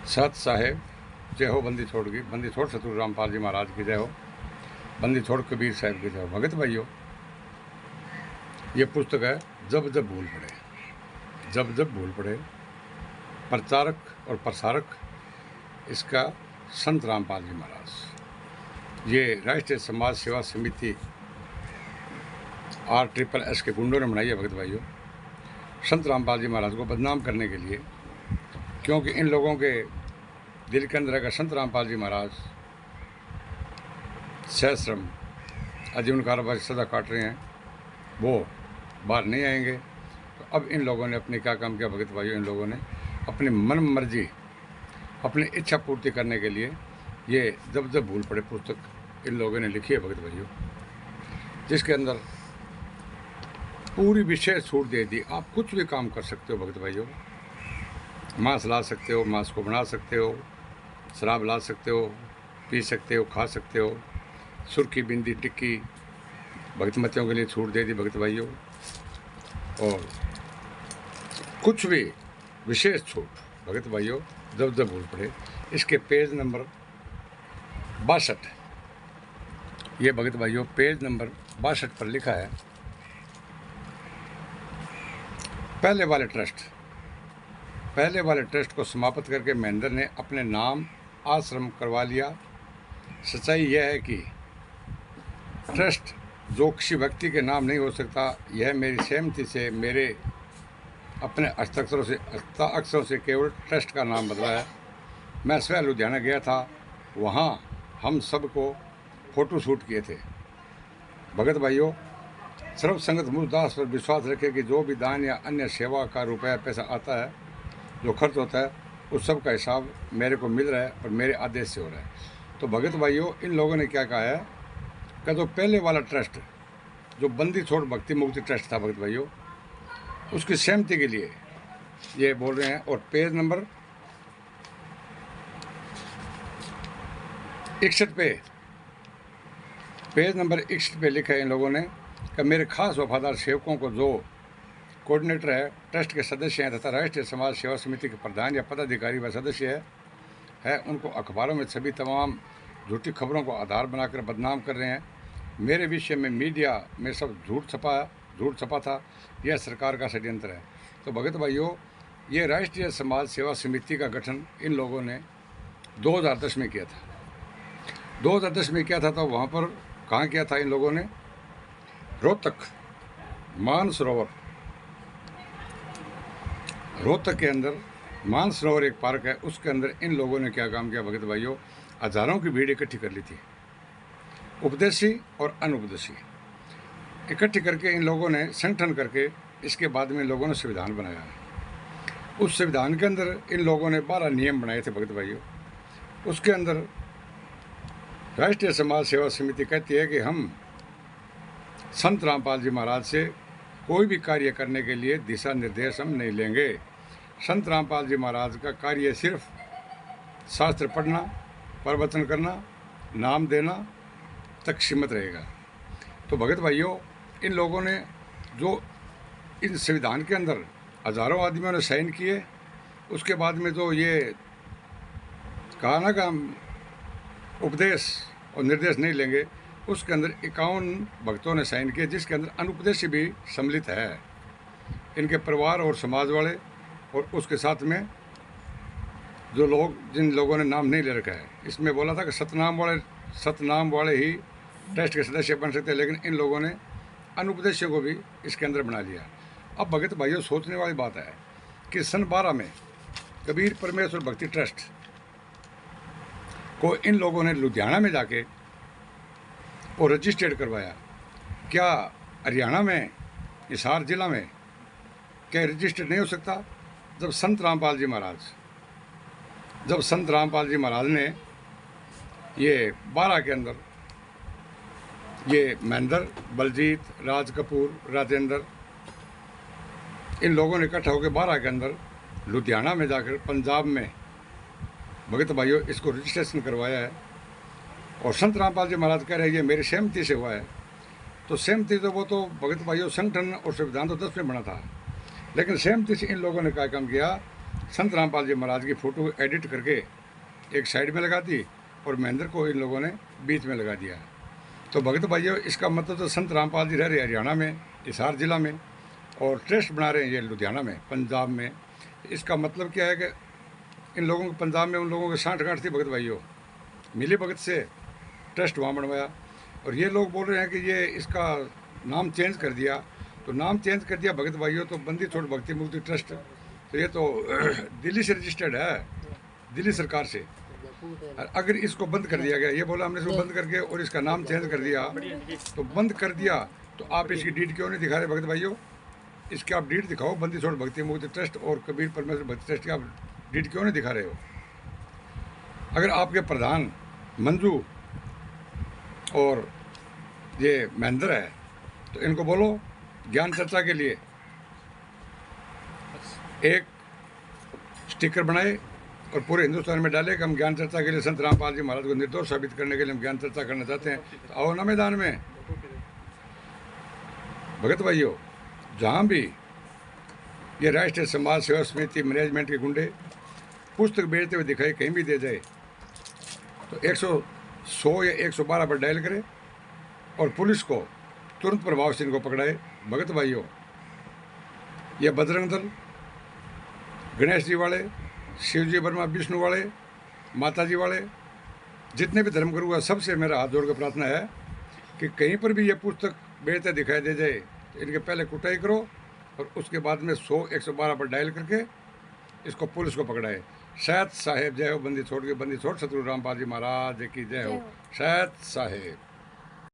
सत साहेब जय हो, बंदी छोड़ की, बंदी छोड़ सतगुरु रामपाल जी महाराज की जय हो, बंदी छोड़ कबीर साहब की जय हो। भगत भाइयों, ये पुस्तक है जब जब भूल पड़े। जब जब भूल पड़े, प्रचारक और प्रसारक इसका संत रामपाल जी महाराज। ये राष्ट्रीय समाज सेवा समिति RSSS के गुंडों ने बनाई है भगत भाइयों, संत रामपाल जी महाराज को बदनाम करने के लिए। क्योंकि इन लोगों के दिल के अंदर अगर संत रामपाल जी महाराज सहश्रम आजीवन कारावास की सजा काट रहे हैं, वो बाहर नहीं आएंगे। तो अब इन लोगों ने अपने क्या काम किया भगत भाइयों, इन लोगों ने अपनी मन मर्जी, अपनी इच्छा पूर्ति करने के लिए ये जब जब भूल पड़े पुस्तक इन लोगों ने लिखी है भगत भाइयों, जिसके अंदर पूरी विशेष छूट दे दी। आप कुछ भी काम कर सकते हो भगत भाइयों, मांस ला सकते हो, मांस को बना सकते हो, शराब ला सकते हो, पी सकते हो, खा सकते हो, सुर्खी बिंदी टिक्की भगतमतियों के लिए छूट दे दी भगत भाइयों। और कुछ भी विशेष छूट भगत भाइयों जब जब भूल पड़े। इसके पेज नंबर 62, ये भगत भाइयों पेज नंबर 62 पर लिखा है, पहले वाले ट्रस्ट को समाप्त करके महेंद्र ने अपने नाम आश्रम करवा लिया। सच्चाई यह है कि ट्रस्ट जो किसी व्यक्ति के नाम नहीं हो सकता, यह मेरी सहमति से मेरे अपने हस्ताक्षरों से केवल ट्रस्ट का नाम बदला है। मैं स्वयं लुधियाना गया था, वहाँ हम सबको फ़ोटो शूट किए थे। भगत भाइयों, सर्वसंगत मूलदास पर विश्वास रखें कि जो भी दान या अन्य सेवा का रुपया पैसा आता है, जो खर्च होता है, उस सब का हिसाब मेरे को मिल रहा है और मेरे आदेश से हो रहा है। तो भगत भाइयों, इन लोगों ने क्या कहा है कि जो पहले वाला ट्रस्ट जो बंदी छोड़ भक्ति मुक्ति ट्रस्ट था भगत भाइयों, उसकी सहमति के लिए ये बोल रहे हैं। और पेज नंबर 61 पे लिखा है इन लोगों ने कि मेरे खास वफादार सेवकों को जो कोऑर्डिनेटर है, ट्रस्ट के सदस्य हैं तथा राष्ट्रीय समाज सेवा समिति के प्रधान या पदाधिकारी व सदस्य है, उनको अखबारों में सभी तमाम झूठी खबरों को आधार बनाकर बदनाम कर रहे हैं। मेरे विषय में मीडिया में सब झूठ छपा था, यह सरकार का षड्यंत्र है। तो भगत भाइयों, ये राष्ट्रीय समाज सेवा समिति का गठन इन लोगों ने 2010 में किया था। 2010 में किया था, तो वहाँ पर कहाँ किया था इन लोगों ने? रोहतक के अंदर मानसरोवर एक पार्क है, उसके अंदर इन लोगों ने क्या काम किया भगत भाइयों, हजारों की भीड़ इकट्ठी कर ली थी, उपदेशी और अनुपदेशी इकट्ठी करके इन लोगों ने संगठन करके इसके बाद में इन लोगों ने संविधान बनाया। उस संविधान के अंदर इन लोगों ने 12 नियम बनाए थे भगत भाइयों। उसके अंदर राष्ट्रीय समाज सेवा समिति कहती है कि हम संत रामपाल जी महाराज से कोई भी कार्य करने के लिए दिशा निर्देश हम नहीं लेंगे। संत रामपाल जी महाराज का कार्य सिर्फ शास्त्र पढ़ना, प्रवचन करना, नाम देना तक सीमित रहेगा। तो भगत भाइयों, इन लोगों ने जो इन संविधान के अंदर हजारों आदमियों ने साइन किए, उसके बाद में जो ये कहा ना कि हम उपदेश और निर्देश नहीं लेंगे, उसके अंदर 51 भक्तों ने साइन किए, जिसके अंदर अनुपदेशी भी सम्मिलित है, इनके परिवार और समाज वाले, और उसके साथ में जो लोग जिन लोगों ने नाम नहीं ले रखा है। इसमें बोला था कि सतनाम वाले ही ट्रस्ट के सदस्य बन सकते हैं, लेकिन इन लोगों ने अनुपदेशियों को भी इसके अंदर बना लिया। अब भगत भाइयों, सोचने वाली बात है कि सन 12 में कबीर परमेश्वर भक्ति ट्रस्ट को इन लोगों ने लुधियाना में जाके और रजिस्टर्ड करवाया। क्या हरियाणा में, हिसार जिला में क्या रजिस्टर्ड नहीं हो सकता? जब संत रामपाल जी महाराज ने ये 12 के अंदर ये महेंद्र, बलजीत, राज कपूर, राजेंद्र, इन लोगों ने इकट्ठा होकर 12 के अंदर लुधियाना में जाकर पंजाब में भगत भाइयों इसको रजिस्ट्रेशन करवाया है। और संत रामपाल जी महाराज कह रहे हैं ये मेरी सहमति से हुआ है। तो सहमति तो वो तो भगत भाइयों संगठन और संविधान तो 10 में बना था, लेकिन सहमति से इन लोगों ने क्या काम किया संत रामपाल जी महाराज की फ़ोटो एडिट करके एक साइड में लगा दी और महेंद्र को इन लोगों ने बीच में लगा दिया। तो भगत भाइयों, इसका मतलब तो संत रामपाल जी रह रहे हरियाणा में, हिसार जिला में, और ट्रस्ट बना रहे हैं ये लुधियाना में, पंजाब में। इसका मतलब क्या है कि इन लोगों को पंजाब में उन लोगों की सांठ-गांठ थी भगत भाइयों, मिली भगत से ट्रस्ट वहाँ बनवाया। और ये लोग बोल रहे हैं कि ये इसका नाम चेंज कर दिया। तो नाम चेंज कर दिया भगत भाइयों तो बंदी छोड़ भक्ति मुक्ति ट्रस्ट, तो ये तो दिल्ली से रजिस्टर्ड है, दिल्ली सरकार से। और अगर इसको बंद कर दिया गया, ये बोला हमने इसको बंद करके और इसका नाम चेंज कर दिया, तो बंद कर दिया तो आप इसकी डीड क्यों नहीं दिखा रहे भगत भाइयों? इसके आप डीड दिखाओ, बंदी छोड़ भक्ति मुक्ति ट्रस्ट और कबीर परमेश्वर भक्ति ट्रस्ट की आप डीड क्यों नहीं दिखा रहे हो? अगर आपके प्रधान मंजू और ये महेंद्र है तो इनको बोलो ज्ञान चर्चा के लिए एक स्टिकर बनाए और पूरे हिंदुस्तान में डाले कि हम ज्ञान चर्चा के लिए संत रामपाल जी महाराज को निर्दोष साबित करने के लिए हम ज्ञान चर्चा करना चाहते हैं। तो आओ ना मैदान में भगत भाइयों। जहाँ भी ये राष्ट्रीय समाज सेवा समिति मैनेजमेंट के गुंडे पुस्तक बेचते हुए दिखाई कहीं भी दे जाए तो 100 या 112 पर डायल करे और पुलिस को तुरंत प्रभाव से इनको पकड़ाए। भगत भाइयों, ये बजरंग दल, गणेश जी वाले, शिव जी वर्मा, विष्णु वाले, माता जी वाले, जितने भी धर्मगुरु हैं, सबसे मेरा हाथ जोड़ कर प्रार्थना है कि कहीं पर भी ये पुस्तक बेचते दिखाई दे जाए तो इनके पहले कुटाई करो और उसके बाद में 100-112 पर डायल करके इसको पुलिस को पकड़ाए। शहद साहेब जय हो, बंदी छोड़ के बंदी छोड़, सतगुरु रामपाल जी महाराज की जय हो। शहद साहेब।